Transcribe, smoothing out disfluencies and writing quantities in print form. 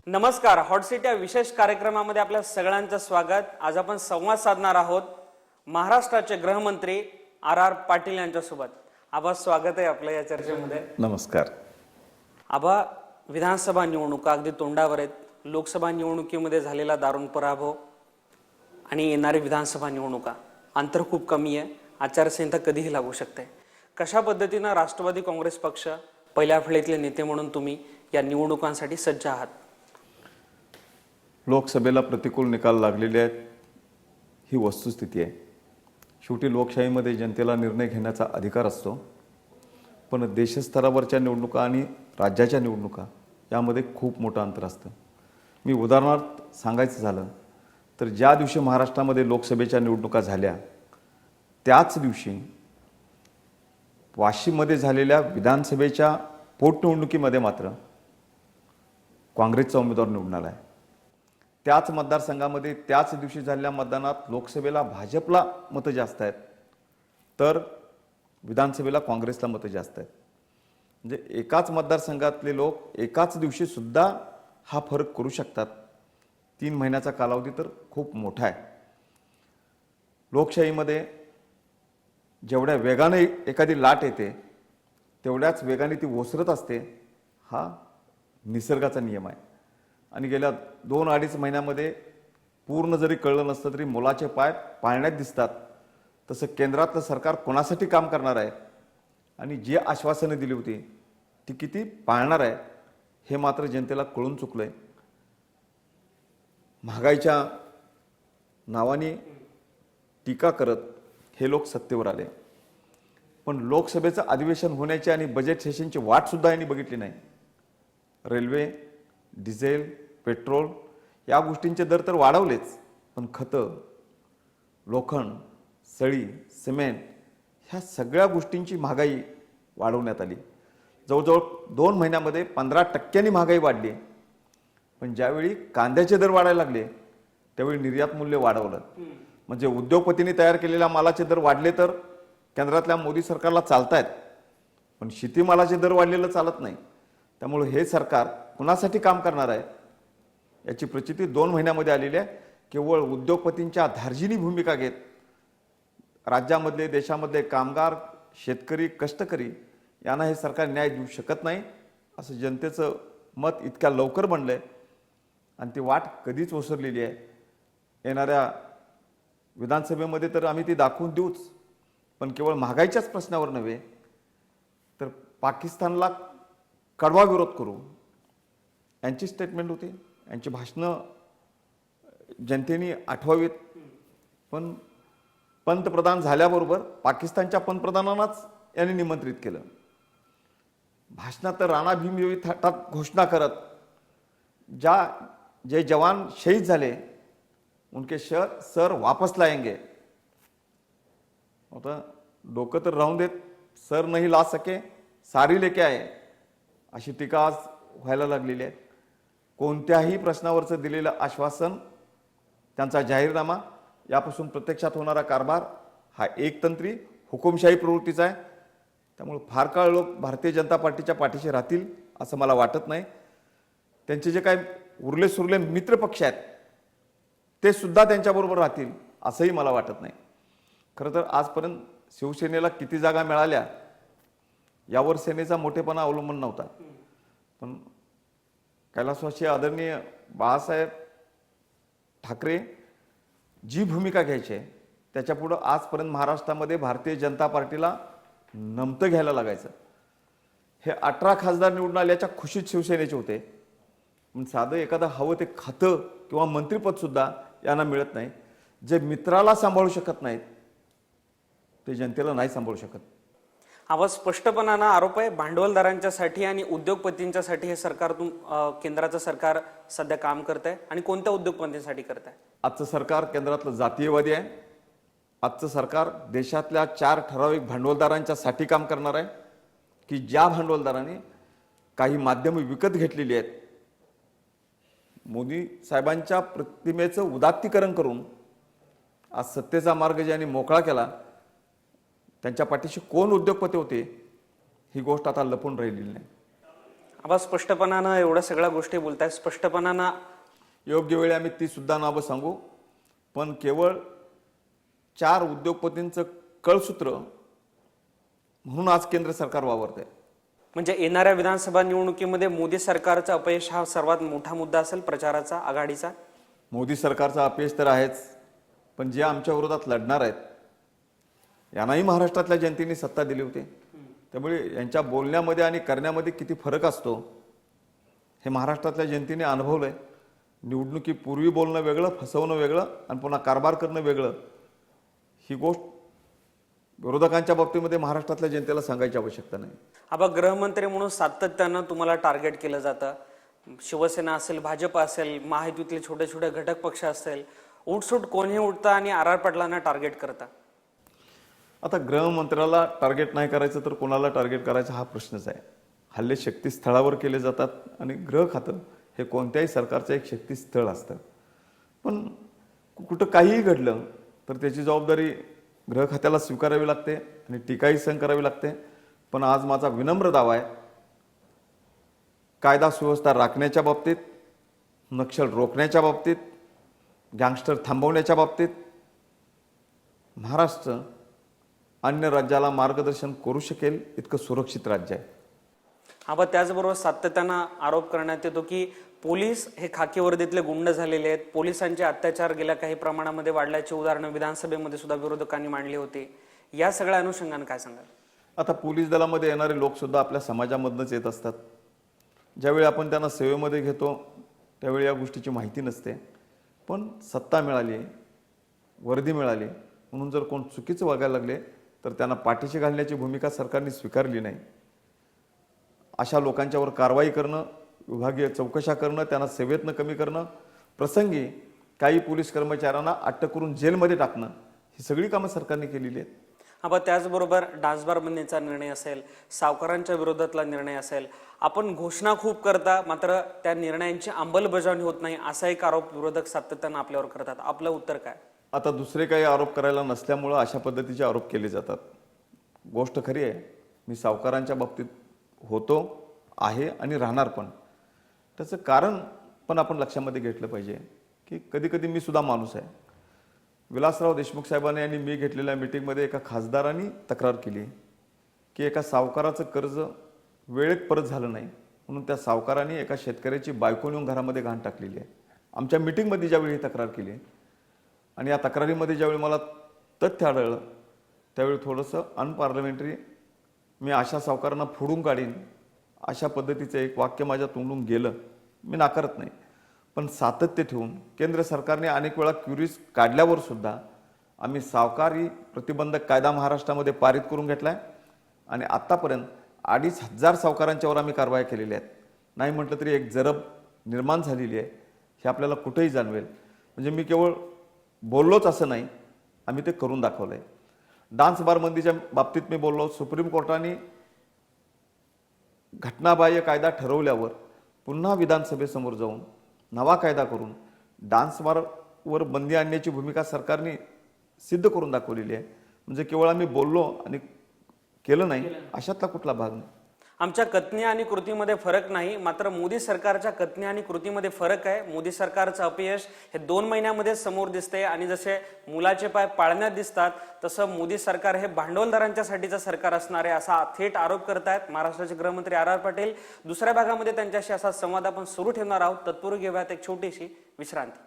नमस्कार. Hot seat या विशेष कार्यक्रमामध्ये आपल्या सगळ्यांचं स्वागत. आज आपण संवाद साधणार आहोत महाराष्ट्राचे गृहमंत्री आर पाटील यांच्यासोबत. आबा, स्वागत आहे आपलं या चर्चेमध्ये. नमस्कार. आबा, विधानसभा निवडणुका अगदी तोंडावर आहेत. लोकसभा निवडणुकीमध्ये झालेला दारुण पराभव आणि येणारी विधानसभा निवडणुका, अंतर खूप कमी आहे. आचारसंहिता कधीही लागू शकते. कशा पद्धतीनं राष्ट्रवादी काँग्रेस पक्ष पहिल्या फळीतले नेते म्हणून तुम्ही या निवडणुकांसाठी सज्ज आहात? लोकसभेला प्रतिकूल निकाल लागलेले आहेत, ही वस्तुस्थिती आहे. शेवटी लोकशाहीमध्ये जनतेला निर्णय घेण्याचा अधिकार असतो, पण देशस्तरावरच्या निवडणुका आणि राज्याच्या निवडणुका यामध्ये खूप मोठं अंतर असतं. मी उदाहरणार्थ सांगायचं झालं तर ज्या दिवशी महाराष्ट्रामध्ये लोकसभेच्या निवडणुका झाल्या त्याच दिवशी वाशिममध्ये झालेल्या विधानसभेच्या पोटनिवडणुकीमध्ये मात्र काँग्रेसचा उमेदवार निवडून आला आहे. त्याच मतदारसंघामध्ये त्याच दिवशी झालेल्या मतदानात लोकसभेला भाजपला मतं जास्त आहेत, तर विधानसभेला काँग्रेसला मतं जास्त आहेत. म्हणजे एकाच मतदारसंघातले लोक एकाच दिवशी सुद्धा हा फरक करू शकतात. 3 महिन्याचा कालावधी तर खूप मोठा आहे. लोकशाहीमध्ये जेवढ्या वेगाने एखादी लाट येते तेवढ्याच वेगाने ती ओसरत असते, हा निसर्गाचा नियम आहे. आणि गेल्या 2-2.5 महिन्यामध्ये पूर्ण जरी कळलं नसतं तरी मुलाचे पाय पाळण्यात दिसतात. तसं केंद्रातलं सरकार कोणासाठी काम करणार आहे आणि जी आश्वासनं दिली होती ती किती पाळणार आहे हे मात्र जनतेला कळून चुकलं आहे. महागाईच्या नावाने टीका करत हे लोक सत्तेवर आले, पण लोकसभेचं अधिवेशन होण्याची आणि बजेट सेशनची वाटसुद्धा यांनी बघितली नाही. रेल्वे, डिझेल, पेट्रोल या गोष्टींचे दर तर वाढवलेच, पण खतं, लोखंड, सळी, सिमेंट ह्या सगळ्या गोष्टींची महागाई वाढवण्यात आली. जवळजवळ 2 महिन्यामध्ये 15% महागाई वाढली. पण ज्यावेळी कांद्याचे दर वाढायला लागले त्यावेळी निर्यात मूल्य वाढवलं. म्हणजे उद्योगपतींनी तयार केलेल्या मालाचे दर वाढले तर केंद्रातल्या मोदी सरकारला चालतायत, पण शेतीमालाचे दर वाढलेलं चालत नाही. त्यामुळे हे सरकार कुणासाठी काम करणार आहे याची प्रचिती 2 महिन्यामध्ये आलेली आहे. केवळ उद्योगपतींच्या धार्जिनी भूमिका घेत राज्यामधले, देशामधले कामगार, शेतकरी, कष्टकरी यांना हे सरकार न्याय देऊ शकत नाही असं जनतेचं मत इतक्या लवकर बनलंय आणि ती वाट कधीच ओसरलेली आहे. येणाऱ्या विधानसभेमध्ये तर आम्ही ती दाखवून देऊच, पण केवळ महागाईच्याच प्रश्नावर नव्हे तर पाकिस्तानला कडवा विरोध करू यांची स्टेटमेंट होती. यांची भाषणं जनतेने आठवावीत. पण पंतप्रधान झाल्याबरोबर पाकिस्तानच्या पंतप्रधानांनाच यांनी निमंत्रित केलं. भाषणात तर राणा भीमदेवी थाटात घोषणा करत जे जवान शहीद झाले उनके सर वापस लाएंगे. आता डोकं तर राहून देत, सर नाही ला सके सारी लेके आए अशी टीका आज व्हायला लागलेली आहे. कोणत्याही प्रश्नावरचं दिलेलं आश्वासन, त्यांचा जाहीरनामा यापासून प्रत्यक्षात होणारा कारभार हा एकतंत्री हुकुमशाही प्रवृत्तीचा आहे. त्यामुळे फार काळ लोक भारतीय जनता पार्टीच्या पाठीशी राहतील असं मला वाटत नाही. त्यांचे जे काही उरले सुरले मित्रपक्ष आहेत ते सुद्धा त्यांच्याबरोबर राहतील असंही मला वाटत नाही. खरं तर आजपर्यंत शिवसेनेला किती जागा मिळाल्या यावर सेनेचा मोठेपणा अवलंबून नव्हता, पण कैलासवासी आदरणीय बाळासाहेब ठाकरे जी भूमिका घ्यायची त्याच्यापुढं आजपर्यंत महाराष्ट्रामध्ये भारतीय जनता पार्टीला नमतं घ्यायला लागायचं. हे 18 खासदार निवडून आल्याच्या खुशीत शिवसेनेचे होते, पण साधं एखादं हवं ते खातं किंवा मंत्रिपद सुद्धा यांना मिळत नाही. जे मित्राला सांभाळू शकत नाहीत ते जनतेला नाही सांभाळू शकत. आवाज स्पष्टपणानं आरोप आहे भांडवलदारांच्यासाठी आणि उद्योगपतींच्यासाठी हे सरकार केंद्राचं सरकार सध्या काम करत आहे. आणि कोणत्या उद्योगपतींसाठी करत आहे? आजचं सरकार केंद्रातलं जातीयवादी आहे. आजचं सरकार देशातल्या 4 ठराविक भांडवलदारांच्यासाठी काम करणार आहे की ज्या भांडवलदारांनी काही माध्यमं विकत घेतलेली आहेत. मोदी साहेबांच्या प्रतिमेचं उदात्तीकरण करून आज सत्तेचा मार्ग ज्यांनी मोकळा केला त्यांच्या पाठीशी कोण उद्योगपती होते ही गोष्ट आता लपून राहिलेली नाही. आबा स्पष्टपणानं एवढ्या सगळ्या गोष्टी बोलताय, स्पष्टपणानं योग्य वेळी आम्ही ती सुद्धा नावं सांगू, पण केवळ 4 उद्योगपतींचं कळसूत्र म्हणून आज केंद्र सरकार वावरतंय. म्हणजे येणाऱ्या विधानसभा निवडणुकीमध्ये मोदी सरकारचं अपयश हा सर्वात मोठा मुद्दा असेल प्रचाराचा, आघाडीचा. मोदी सरकारचं अपयश तर आहेच, पण जे आमच्या विरोधात लढणार आहेत यांनाही महाराष्ट्रातल्या जनतेने सत्ता दिली होती. त्यामुळे यांच्या बोलण्यामध्ये आणि करण्यामध्ये किती फरक असतो हे महाराष्ट्रातल्या जनतेने अनुभवलंय. निवडणुकीपूर्वी बोलणं वेगळं, फसवणं वेगळं आणि पुन्हा कारभार करणं वेगळं. ही गोष्ट विरोधकांच्या बाबतीमध्ये महाराष्ट्रातल्या जनतेला सांगायची आवश्यकता नाही. आबा गृहमंत्री म्हणून सातत्यानं तुम्हाला टार्गेट केलं जातं. शिवसेना असेल, भाजप असेल, महायुतीतले छोटे छोटे घटक पक्ष असेल, उठसूट कोणीही उठता आणि आर पाटलांना टार्गेट करता. आता गृहमंत्र्याला टार्गेट नाही करायचं तर कोणाला टार्गेट करायचा हा प्रश्नच आहे. हल्ले शक्तीस्थळावर केले जातात आणि गृह खातं हे कोणत्याही सरकारचं एक शक्तीस्थळ असतं. पण कुठं काहीही घडलं तर त्याची जबाबदारी गृह खात्याला स्वीकारावी लागते आणि टीकाही सहन करावी लागते. पण आज माझा विनम्र दावा आहे, कायदा सुव्यवस्था राखण्याच्या बाबतीत, नक्षल रोखण्याच्या बाबतीत, गँगस्टर थांबवण्याच्या बाबतीत महाराष्ट्र अन्य राज्याला मार्गदर्शन करू शकेल इतकं सुरक्षित राज्य आहे. आबा त्याचबरोबर सातत्यानं आरोप करण्यात येतो की पोलीस हे खाकी वर्दीतले गुंड झालेले आहेत. पोलिसांचे अत्याचार गेल्या काही प्रमाणामध्ये वाढल्याची उदाहरणं विधानसभेमध्ये सुद्धा विरोधकांनी मांडली होती. या सगळ्या अनुषंगाने काय सांगाल? आता पोलीस दलामध्ये येणारे लोक सुद्धा आपल्या समाजामधनंच येत असतात. ज्यावेळी आपण त्यांना सेवेमध्ये घेतो त्यावेळी या गोष्टीची माहिती नसते. पण सत्ता मिळाली, वर्दी मिळाली म्हणून जर कोण चुकीचं वागायला लागले तर त्यांना पाठीशी घालण्याची भूमिका सरकारने स्वीकारली नाही. अशा लोकांच्यावर कारवाई करणं, विभागीय चौकशा करणं, त्यांना सेवेतनं कमी करणं, प्रसंगी काही पोलीस कर्मचाऱ्यांना अटक करून जेलमध्ये टाकणं, ही सगळी कामं सरकारने केलेली आहेत. आबा त्याचबरोबर डान्सबार बंदीचा निर्णय असेल, सावकारांच्या विरोधातला निर्णय असेल, आपण घोषणा खूप करता मात्र त्या निर्णयांची अंमलबजावणी होत नाही असा एक आरोप विरोधक सातत्यानं आपल्यावर करतात. आपलं उत्तर काय? आता दुसरे काही आरोप करायला नसल्यामुळं अशा पद्धतीचे आरोप केले जातात. गोष्ट खरी आहे, मी सावकारांच्या बाबतीत होतो, आहे आणि राहणार पण. त्याचं कारण पण आपण लक्षामध्ये घेतलं पाहिजे की कधी कधी मी सुद्धा माणूस आहे. विलासराव देशमुख साहेबांनी आणि मी घेतलेल्या मीटिंगमध्ये एका खासदारांनी तक्रार केली की एका सावकाराचं कर्ज वेळेत परत झालं नाही म्हणून त्या सावकारांनी एका शेतकऱ्याची बायको नेऊन घरामध्ये घाण टाकलेली आहे. आमच्या मीटिंगमध्ये ज्यावेळी ही तक्रार केली आणि या तक्रारीमध्ये ज्यावेळी मला तथ्य आढळलं त्यावेळी थोडंसं अनपार्लमेंटरी, मी अशा सावकारांना फोडून काढीन अशा पद्धतीचं एक वाक्य माझ्या तोंडून गेलं. मी नाकारत नाही, पण सातत्य ठेवून केंद्र सरकारने अनेक वेळा क्युरीज काढल्यावर सुद्धा आम्ही सावकारी प्रतिबंधक कायदा महाराष्ट्रामध्ये पारित करून घेतला आहे आणि आत्तापर्यंत 2500 सावकारांच्यावर आम्ही कारवाई केलेल्या आहेत. नाही म्हटलं तरी एक जरब निर्माण झालेली आहे, हे आपल्याला कुठेही जाणवेल. म्हणजे मी केवळ बोललोच असं नाही, आम्ही ते करून दाखवलं आहे. डान्स बारबंदीच्या बाबतीत मी बोललो, सुप्रीम कोर्टाने घटनाबाह्य कायदा ठरवल्यावर पुन्हा विधानसभेसमोर जाऊन नवा कायदा करून डान्स बारवर बंदी आणण्याची भूमिका सरकारने सिद्ध करून दाखवलेली आहे. म्हणजे केवळ आम्ही बोललो आणि केलं नाही अशातला कुठला भाग नाही. आमच्या कथनी आणि कृतीमध्ये फरक नाही, मात्र मोदी सरकारच्या कथनी आणि कृतीमध्ये फरक आहे. मोदी सरकारचं अपयश हे 2 महिन्यामध्ये समोर दिसते आणि जसे मुलाचे पाय पाळण्यात दिसतात तसं मोदी सरकार हे भांडवलदारांच्यासाठीचं सरकार असणार आहे असा थेट आरोप करतायत महाराष्ट्राचे गृहमंत्री आर पाटील. दुसऱ्या भागामध्ये त्यांच्याशी असा संवाद आपण सुरू ठेवणार आहोत. तत्पूर्वी घेऊयात एक छोटीशी विश्रांती.